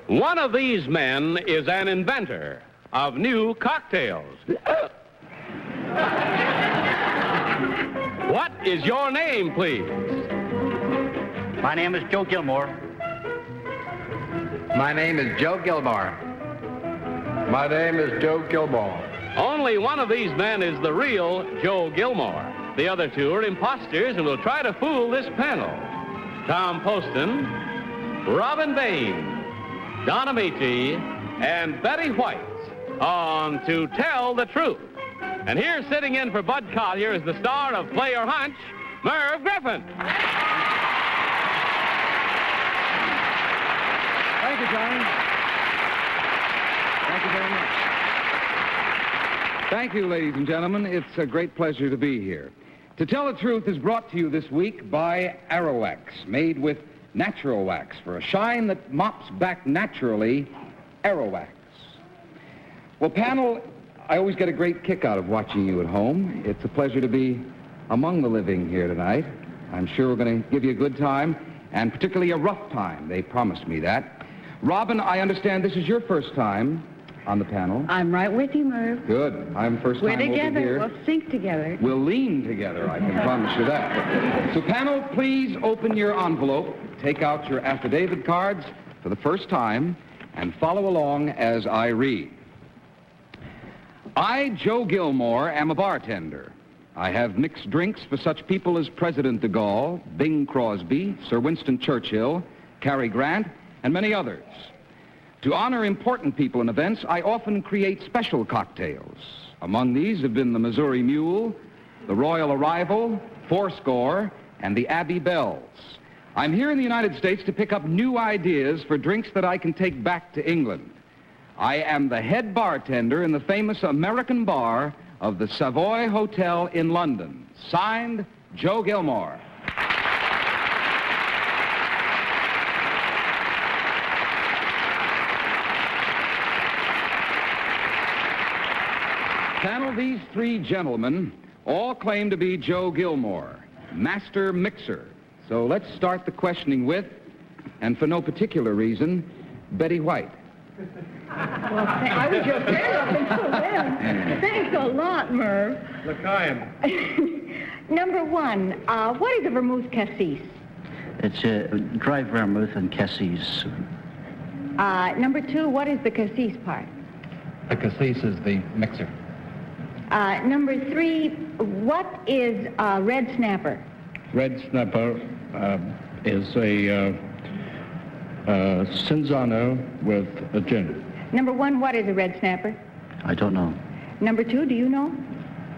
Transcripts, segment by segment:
One of these men is an inventor of new cocktails. What is your name, please? My name is Joe Gilmore. My name is Joe Gilmore. My name is Joe Gilmore. Only one of these men is the real Joe Gilmore. The other two are imposters and will try to fool this panel. Tom Poston, Robin Bain, Don Ameche, and Betty White on To Tell the Truth. And here, sitting in for Bud Collier, is the star of Play or Hunch, Merv Griffin. Thank you, Johnny. Thank you very much. Thank you, ladies and gentlemen. It's a great pleasure to be here. To Tell the Truth is brought to you this week by Aerowax, made with natural wax for a shine that mops back naturally. Aerowax. Well, panel, I always get a great kick out of watching you at home. It's a pleasure to be among the living here tonight. I'm sure we're going to give you a good time, and particularly a rough time. They promised me that. Robin, I understand this is your first time on the panel. I'm right with you, Merv. Good. I'm first We're time over together. here. We'll sink together. We'll lean together, I can promise you that. So, panel, please open your envelope, take out your affidavit cards for the first time, and follow along as I read. I, Joe Gilmore, am a bartender. I have mixed drinks for such people as President de Gaulle, Bing Crosby, Sir Winston Churchill, Cary Grant, and many others. To honor important people and events, I often create special cocktails. Among these have been the Missouri Mule, the Royal Arrival, Fourscore, and the Abbey Bells. I'm here in the United States to pick up new ideas for drinks that I can take back to England. I am the head bartender in the famous American bar of the Savoy Hotel in London. Signed, Joe Gilmore. Panel, these three gentlemen all claim to be Joe Gilmore, master mixer. So let's start the questioning with, and for no particular reason, Betty White. Well, I was your friend up until then. Thanks a lot, Merv. Look, I am. Number one, what is a vermouth cassis? It's a dry vermouth and cassis. Number two, what is the cassis part? The cassis is the mixer. Number three, what is a red snapper? Red snapper is a Cinzano with a gin. Number one, what is a red snapper? I don't know. Number two, do you know?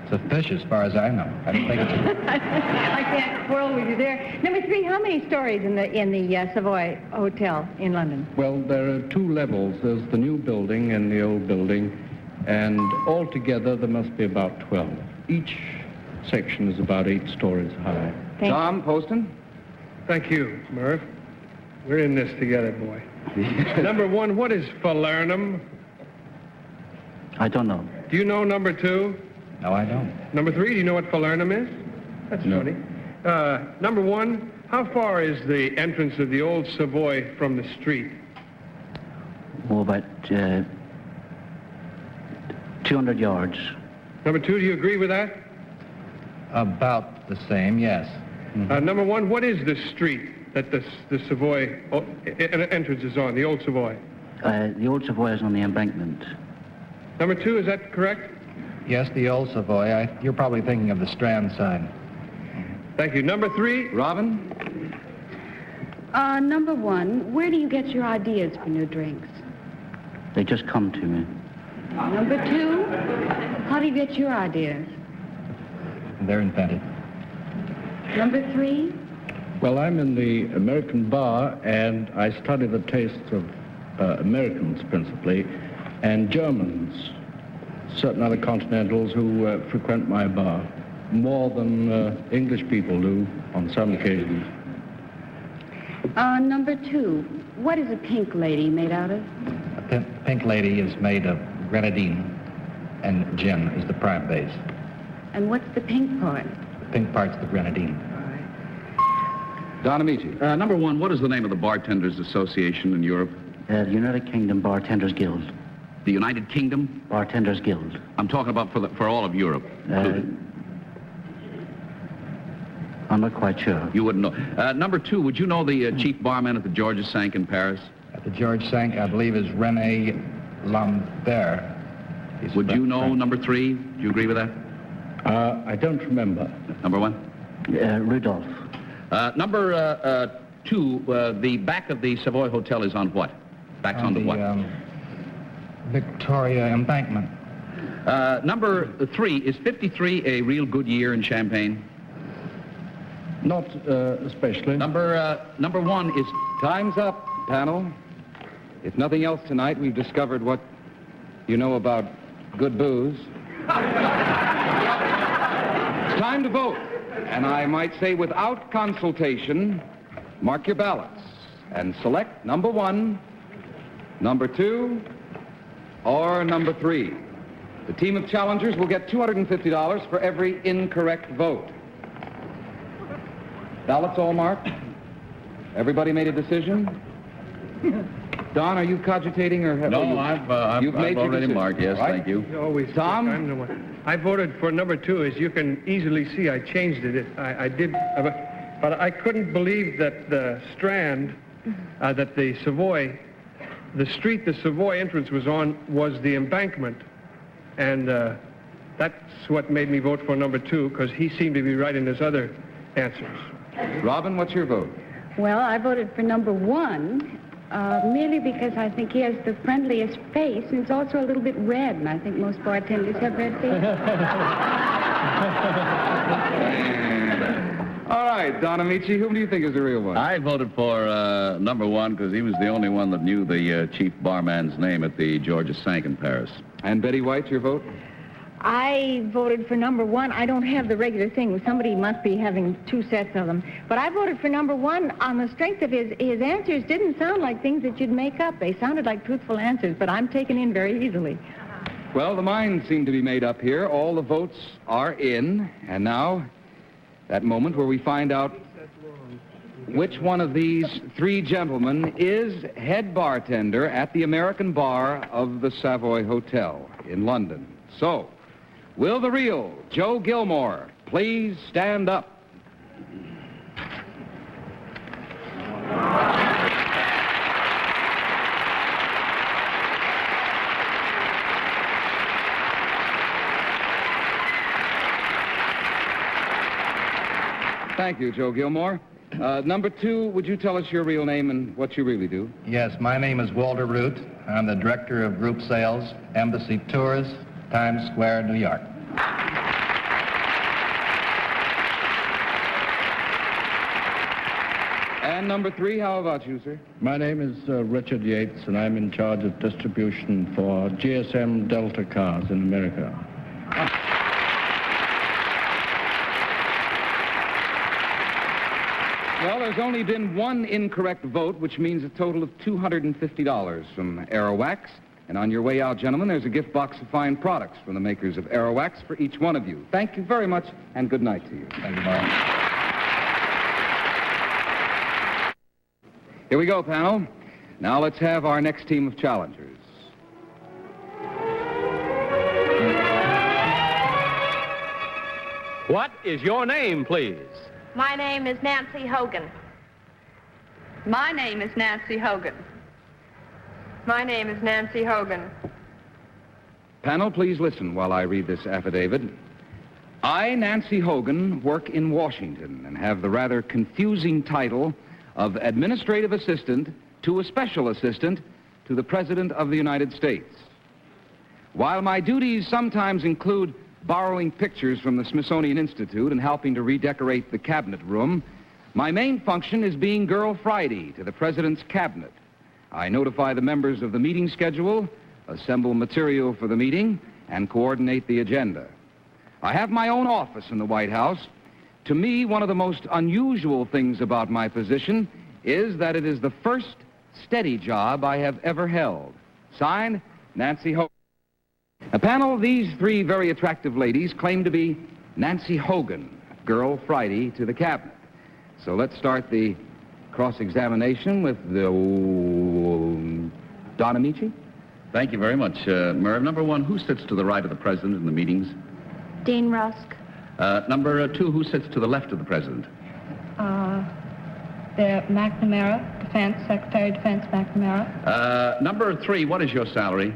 It's a fish as far as I know. I don't think it's I can't quarrel with you there. Number three, how many stories in the Savoy Hotel in London? Well, there are two levels. There's the new building and the old building, and altogether there must be about 12. Each section is about 8 stories high. Thank Tom Poston? Thank you, Merv. We're in this together, boy. Number one, what is falernum? I don't know. Do you know number two? No, I don't. Number three, do you know what falernum is? That's No. funny. Number one, how far is the entrance of the old Savoy from the street? Oh, about 200 yards. Number two, do you agree with that? About the same, yes. Number one, what is the street that the Savoy entrance is on, the old Savoy? The old Savoy is on the embankment. Number two, is that correct? Yes, the old Savoy. You're probably thinking of the Strand side. Thank you. Number three? Robin? Number one, where do you get your ideas for new drinks? They just come to me. Number two, how do you get your ideas? They're invented. Number three? Well, I'm in the American bar, and I study the tastes of Americans principally, and Germans, certain other continentals who frequent my bar, more than English people do on some occasions. Number two, what is a pink lady made out of? A pink lady is made of grenadine, and gin is the prime base. And what's the pink part? The pink part's the grenadine. Don Ameche. Number one, what is the name of the Bartenders Association in Europe? The United Kingdom Bartenders Guild. The United Kingdom? Bartenders Guild. I'm talking about for all of Europe. I'm not quite sure. You wouldn't know. Number 2, would you know the chief barman at the George Cinq in Paris? At the George Cinq, I believe, is René Lambert. Would you know number 3? Do you agree with that? I don't remember. Number 1? Rudolph. Number 2, the back of the Savoy Hotel is on what? Back's on the what? Victoria Embankment. Number 3, is 53 a real good year in Champagne? Not especially. Number 1 is... Time's up, panel. If nothing else tonight, we've discovered what you know about good booze. It's time to vote. And I might say without consultation, mark your ballots and select number 1, number 2, or number 3. The team of challengers will get $250 for every incorrect vote. Ballots all marked? Everybody made a decision? Don, are you cogitating or have No, you? I've made your already decision, marked, yes, right? thank you. Always. Tom? I'm the one. I voted for number 2. As you can easily see, I changed it. I did, but I couldn't believe that the Strand, that the Savoy, the street the Savoy entrance was on was the Embankment. And that's what made me vote for number 2, because he seemed to be right in his other answers. Robin, what's your vote? Well, I voted for number 1, merely because I think he has the friendliest face, and it's also a little bit red, and I think most bartenders have red faces. All right, Don Ameche, whom do you think is the real one? I voted for number 1 because he was the only one that knew the chief barman's name at the George Cinq in Paris. And Betty White, your vote? I voted for number 1. I don't have the regular thing. Somebody must be having 2 sets of them. But I voted for number 1 on the strength of his answers didn't sound like things that you'd make up. They sounded like truthful answers, but I'm taken in very easily. Well, the minds seem to be made up here. All the votes are in. And now, that moment where we find out which one of these 3 gentlemen is head bartender at the American bar of the Savoy Hotel in London. So, will the real Joe Gilmore please stand up? Thank you, Joe Gilmore. Number 2, would you tell us your real name and what you really do? Yes, my name is Walter Root. I'm the director of group sales, Embassy Tours, Times Square, New York. And number 3, how about you, sir? My name is Richard Yates, and I'm in charge of distribution for GSM Delta cars in America. Well, there's only been 1 incorrect vote, which means a total of $250 from Aerowax. And on your way out, gentlemen, there's a gift box of fine products from the makers of Aerowax for each one of you. Thank you very much, and good night to you. Thank you, Bob. Here we go, panel. Now let's have our next team of challengers. What is your name, please? My name is Nancy Hogan. My name is Nancy Hogan. My name is Nancy Hogan. Panel, please listen while I read this affidavit. I, Nancy Hogan, work in Washington and have the rather confusing title of Administrative Assistant to a Special Assistant to the President of the United States. While my duties sometimes include borrowing pictures from the Smithsonian Institute and helping to redecorate the cabinet room, my main function is being Girl Friday to the President's cabinet. I notify the members of the meeting schedule, assemble material for the meeting, and coordinate the agenda. I have my own office in the White House. To me, one of the most unusual things about my position is that it is the first steady job I have ever held. Signed, Nancy Hogan. A panel of these 3 very attractive ladies claim to be Nancy Hogan, Girl Friday to the cabinet. So let's start the cross-examination with the Don Ameche? Thank you very much, Merv. Number one, who sits to the right of the president in the meetings? Dean Rusk. Number two, who sits to the left of the president? The McNamara, Defense, Secretary of Defense McNamara. Number three, what is your salary?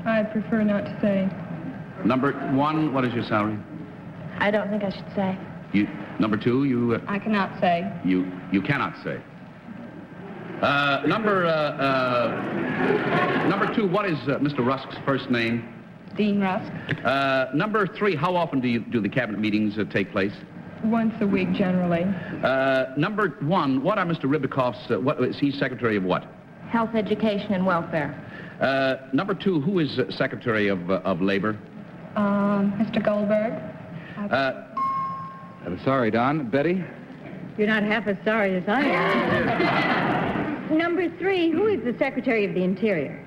I prefer not to say. Number one, what is your salary? I don't think I should say. Number two, you... I cannot say. You cannot say. Number two, what is Mr. Rusk's first name? Dean Rusk. Number three, how often do the cabinet meetings take place? Once a week, generally. Number one, what are Mr. Ribicoff's, is he secretary of what? Health, Education, and Welfare. Number two, who is Secretary of Labor? Mr. Goldberg. I'm sorry, Don. Betty? You're not half as sorry as I am. Number three, who is the Secretary of the Interior?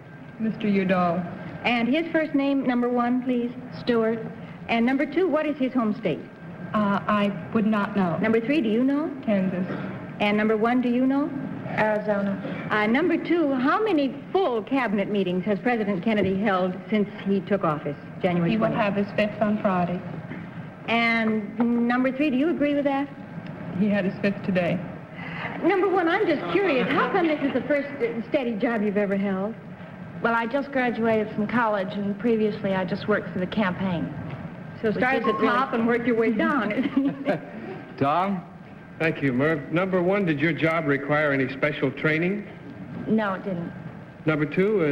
Mr. Udall. And his first name, number one, please? Stewart. And number two, what is his home state? I would not know. Number three, do you know? Kansas. And number one, do you know? Arizona. Number two, how many full cabinet meetings has President Kennedy held since he took office, January 20th? He will have his fifth on Friday. And number three, do you agree with that? He had his fifth today. Number one, I'm just curious. How come this is the first steady job you've ever held? Well, I just graduated from college, and previously I just worked for the campaign. So start at the top and work your way down. Tom? Thank you, Merv. Number one, did your job require any special training? No, it didn't. Number two,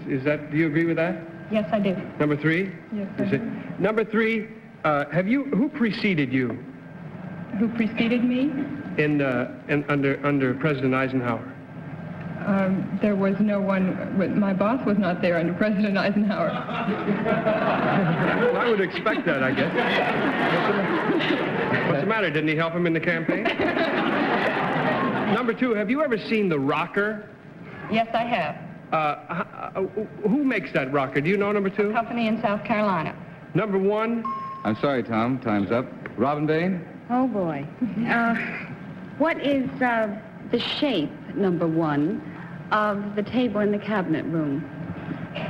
is that, do you agree with that? Yes, I do. Number three? Yes, I do. Number three, who preceded you? Who preceded me? Under President Eisenhower? There was no one, my boss was not there under President Eisenhower. Well, I would expect that, I guess. What's the matter? Didn't he help him in the campaign? Number two, have you ever seen the rocker? Yes, I have. Who makes that rocker? Do you know, number two? A company in South Carolina. Number one? I'm sorry, Tom. Time's up. Robin Bain? Oh, boy. What is the shape, number one, of the table in the cabinet room?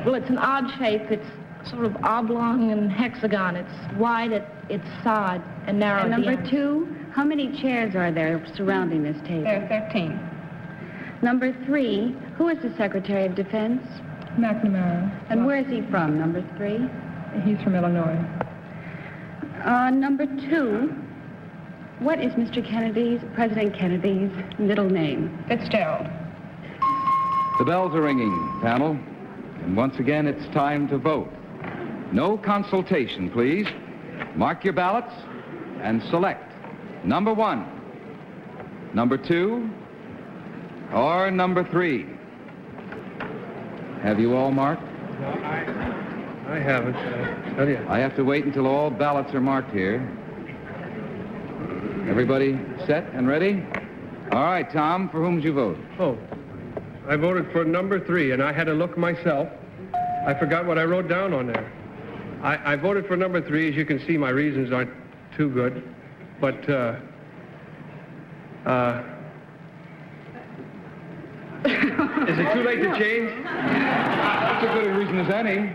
Well, it's an odd shape. It's sort of oblong and hexagon. It's wide at its side and narrow And at the number end. two, how many chairs are there surrounding this table? There are 13. Number three, who is the Secretary of Defense? McNamara. And where is he from, number three? He's from Illinois. Number two, what is President Kennedy's middle name? Fitzgerald. The bells are ringing, panel. And once again, it's time to vote. No consultation, please. Mark your ballots and select number one, number two, or number three. Have you all marked? No, I haven't. Tell you. I have to wait until all ballots are marked here. Everybody set and ready? All right, Tom, for whom did you vote? Oh, I voted for number three, and I had to look myself. I forgot what I wrote down on there. I voted for number three. As you can see, my reasons aren't too good. But, is it too late to change? That's as good a reason as any.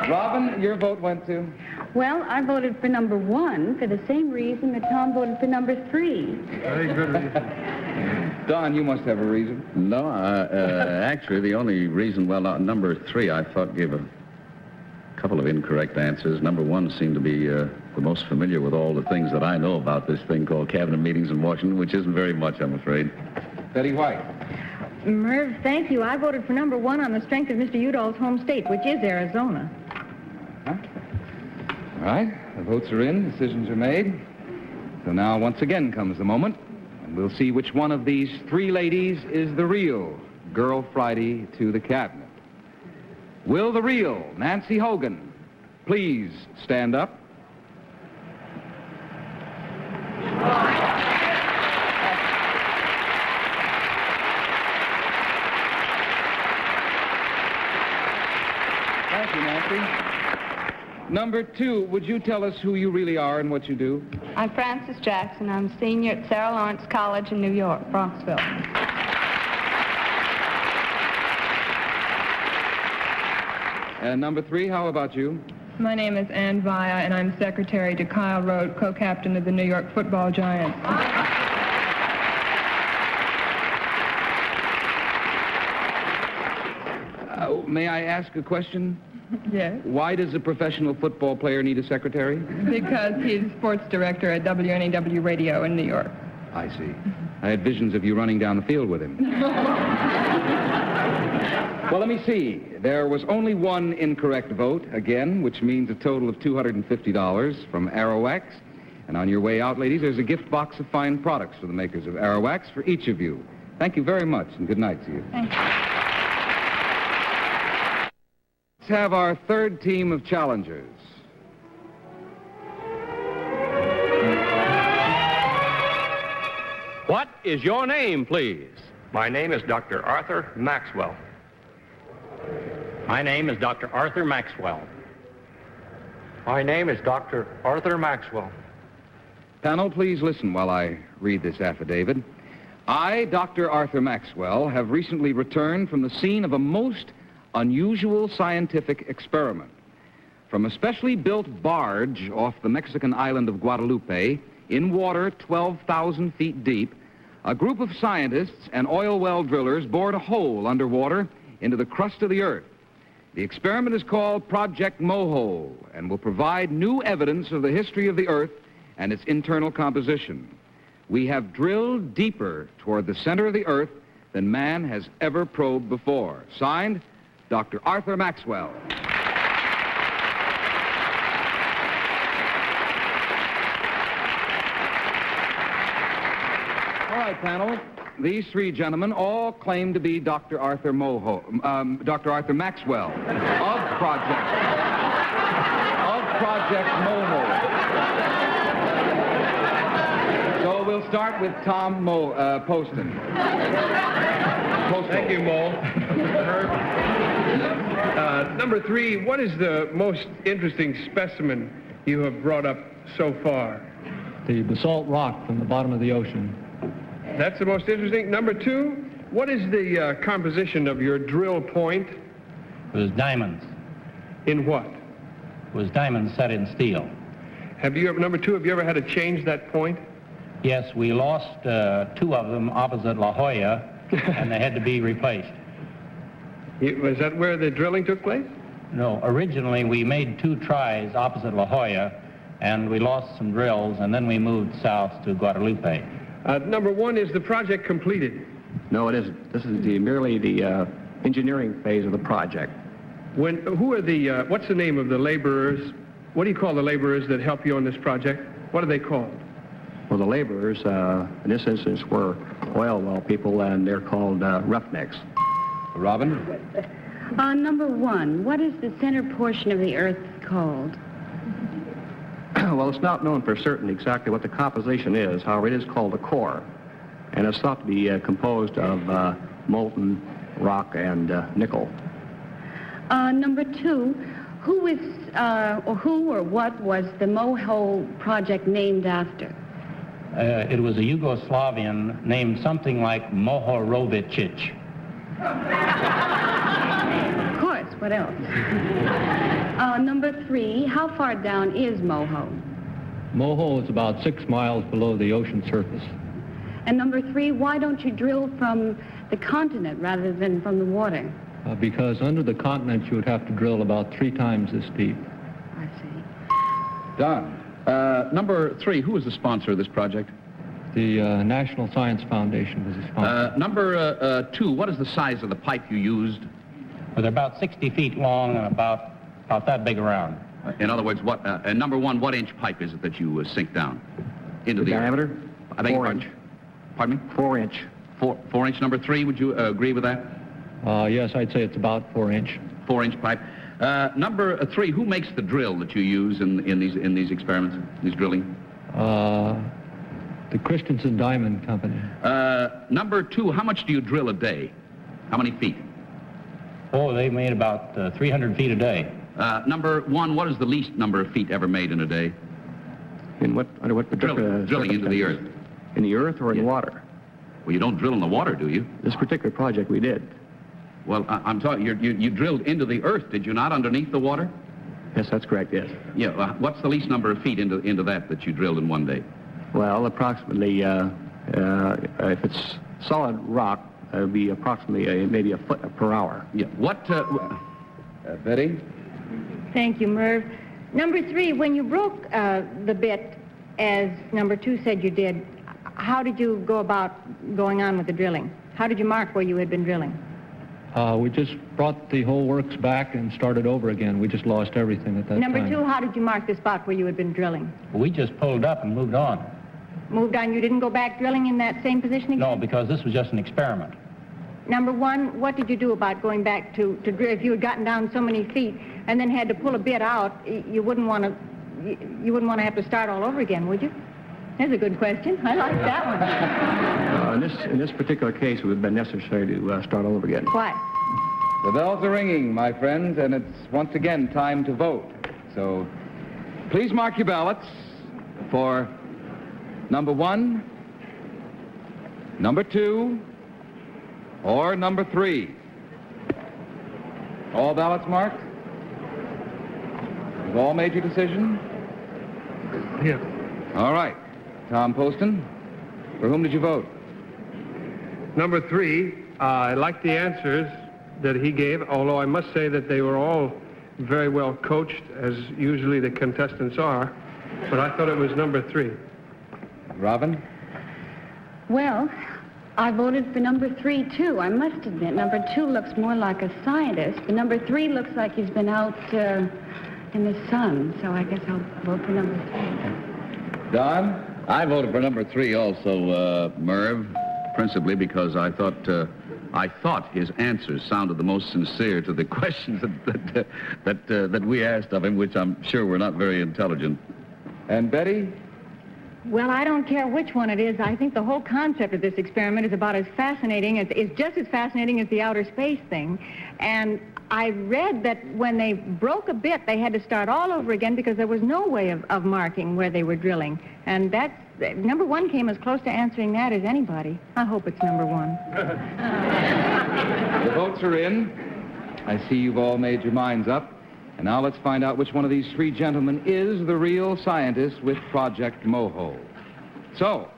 Robin, your vote went to? Well, I voted for number one for the same reason that Tom voted for number three. Very good reason. Don, you must have a reason. No, actually, the only reason, number three, I thought gave a couple of incorrect answers. Number one seemed to be the most familiar with all the things that I know about this thing called cabinet meetings in Washington, which isn't very much, I'm afraid. Betty White. Merv, thank you. I voted for number one on the strength of Mr. Udall's home state, which is Arizona. Huh? All right, the votes are in, decisions are made. So now, once again, comes the moment, and we'll see which one of these three ladies is the real Girl Friday to the cabinet. Will the real Nancy Hogan please stand up? Thank you, Nancy. Number two, would you tell us who you really are and what you do? I'm Frances Jackson. I'm a senior at Sarah Lawrence College in New York, Bronxville. And number 3, how about you? My name is Ann Via, and I'm secretary to Kyle Rote, co-captain of the New York Football Giants. May I ask a question? Yes. Why does a professional football player need a secretary? Because he's sports director at WNEW Radio in New York. I see. I had visions of you running down the field with him. Well, let me see. There was only one incorrect vote, again, which means a total of $250 from Aerowax. And on your way out, ladies, there's a gift box of fine products for the makers of Aerowax for each of you. Thank you very much, and good night to you. Thank you. Let's have our third team of challengers. What is your name, please? My name is Dr. Arthur Maxwell. My name is Dr. Arthur Maxwell. My name is Dr. Arthur Maxwell. Panel, please listen while I read this affidavit. I, Dr. Arthur Maxwell, have recently returned from the scene of a most unusual scientific experiment. From a specially built barge off the Mexican island of Guadalupe, in water 12,000 feet deep, a group of scientists and oil well drillers bored a hole underwater into the crust of the earth. The experiment is called Project Mohole and will provide new evidence of the history of the earth and its internal composition. We have drilled deeper toward the center of the earth than man has ever probed before. Signed, Dr. Arthur Maxwell. All right, panel. These 3 gentlemen all claim to be Dr. Arthur Dr. Arthur Maxwell of Project Mohole. So we'll start with Tom Poston. Thank you, Mo. Number 3, what is the most interesting specimen you have brought up so far? The basalt rock from the bottom of the ocean. That's the most interesting. Number 2, what is the composition of your drill point? It was diamonds. In what? It was diamonds set in steel. Number 2, have you ever had to change that point? Yes, we lost 2 of them opposite La Jolla, and they had to be replaced. Was that where the drilling took place? No, originally we made 2 tries opposite La Jolla, and we lost some drills, and then we moved south to Guadalupe. Number 1, is the project completed? No, it isn't. This is merely the engineering phase of the project. What's the name of the laborers? What do you call the laborers that help you on this project? What are they called? Well, the laborers, in this instance, were oil well people, and they're called roughnecks. Robin? Number 1, what is the center portion of the earth called? Well, it's not known for certain exactly what the composition is. However, it is called a core, and it's thought to be composed of molten rock and nickel. Number 2, who or what was the Mohole project named after? It was a Yugoslavian named something like Mohorovicic. Of course, what else? Number 3, how far down is Mohole? Mohole is about 6 miles below the ocean surface. And number 3, why don't you drill from the continent rather than from the water? Because under the continent you would have to drill about 3 times this deep. I see. Don, number 3, who is the sponsor of this project? The National Science Foundation was the sponsor. Number 2, what is the size of the pipe you used? Well, they're about 60 feet long and about that big around. In other words, and number 1, what inch pipe is it that you sink down into the diameter? Earth? I beg your pardon? Pardon me? 4 inch. 4 inch. Number 3, would you agree with that? Yes, I'd say it's about 4 inch. 4 inch pipe. Number 3, who makes the drill that you use in these experiments, these drilling? The Christensen Diamond Company. Number 2, how much do you drill a day? How many feet? Oh, they made about 300 feet a day. Number 1, what is the least number of feet ever made in a day? Under what particular drilling into the earth. In the earth or in the water? Well, you don't drill in the water, do you? This particular project we did. Well, I'm talking, you drilled into the earth, did you not, underneath the water? Yes, that's correct, yes. Yeah, what's the least number of feet into that you drilled in one day? Well, approximately, if it's solid rock, it would be approximately maybe a foot per hour. Yeah, what, Betty? Thank you, Merv. Number 3, when you broke the bit, as number 2 said you did, how did you go about going on with the drilling? How did you mark where you had been drilling? We just brought the whole works back and started over again. We just lost everything at that Number time. 2, how did you mark the spot where you had been drilling? We just pulled up and moved on. Moved on. You didn't go back drilling in that same position again? No, because this was just an experiment. Number 1, what did you do about going back to drill? If you had gotten down so many feet and then had to pull a bit out, you wouldn't want to have to start all over again, would you? That's a good question. I like that one. In this particular case, it would have been necessary to start all over again. Why? The bells are ringing, my friends, and it's once again time to vote. So please mark your ballots for number 1, number 2, or number 3. All ballots marked? You've all made your decision? Yeah. All right. Tom Poston, for whom did you vote? Number 3, I like the answers that he gave, although I must say that they were all very well coached, as usually the contestants are, but I thought it was number 3. Robin? Well, I voted for number 3, too. I must admit, number 2 looks more like a scientist, but number 3 looks like he's been out in the sun, so I guess I'll vote for number 3. Don? I voted for number 3 also, Merv, principally because I thought his answers sounded the most sincere to the questions that we asked of him, which I'm sure were not very intelligent. And Betty? Well, I don't care which one it is. I think the whole concept of this experiment is about as fascinating, it's just as fascinating as the outer space thing. And I read that when they broke a bit, they had to start all over again because there was no way of marking where they were drilling. And that's, number 1 came as close to answering that as anybody. I hope it's number 1. The votes are in. I see you've all made your minds up. And now let's find out which one of these 3 gentlemen is the real scientist with Project Moho. So,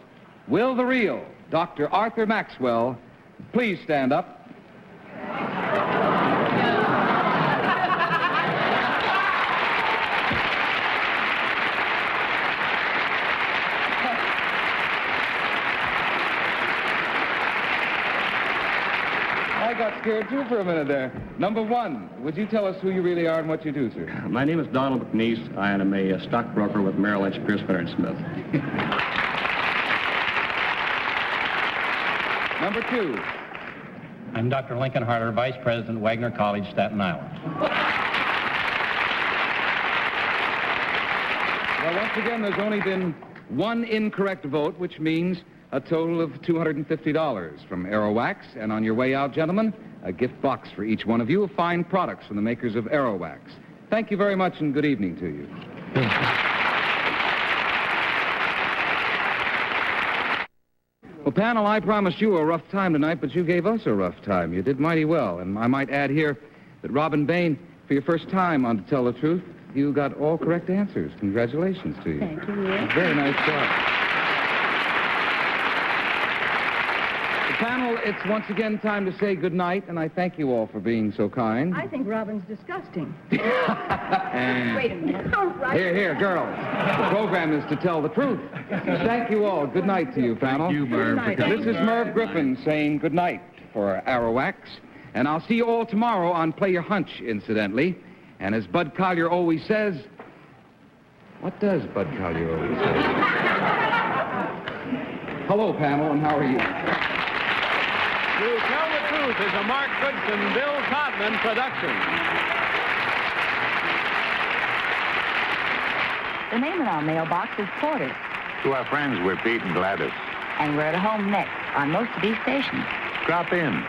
will the real Dr. Arthur Maxwell please stand up? I got scared, too, for a minute there. Number 1, would you tell us who you really are and what you do, sir? My name is Donald McNeese. I am a stockbroker with Merrill Lynch, Pierce, Fenner & Smith. Number 2. I'm Dr. Lincoln Harder, Vice President, Wagner College, Staten Island. Well, once again, there's only been 1 incorrect vote, which means a total of $250 from Aerowax. And on your way out, gentlemen, a gift box for each one of you of fine products from the makers of Aerowax. Thank you very much and good evening to you. Well, panel, I promised you a rough time tonight, but you gave us a rough time. You did mighty well. And I might add here that Robin Bain, for your first time on To Tell the Truth, you got all correct answers. Congratulations to you. Thank you, Nick. Very nice job. Panel, it's once again time to say good night, and I thank you all for being so kind. I think Robin's disgusting. And Wait a minute. All right. here, girls. The program is to tell the truth. Thank you all. Good night to you, panel. Thank you, Merv. This is Merv Griffin saying good night for Aerowax, and I'll see you all tomorrow on Play Your Hunch, incidentally. And as Bud Collyer always says, what does Bud Collyer always say? Hello, panel, and how are you? To Tell the Truth is a Mark Goodson, Bill Todman production. The name in our mailbox is Porter. To our friends, we're Pete and Gladys. And we're at home next on most of these stations. Drop in.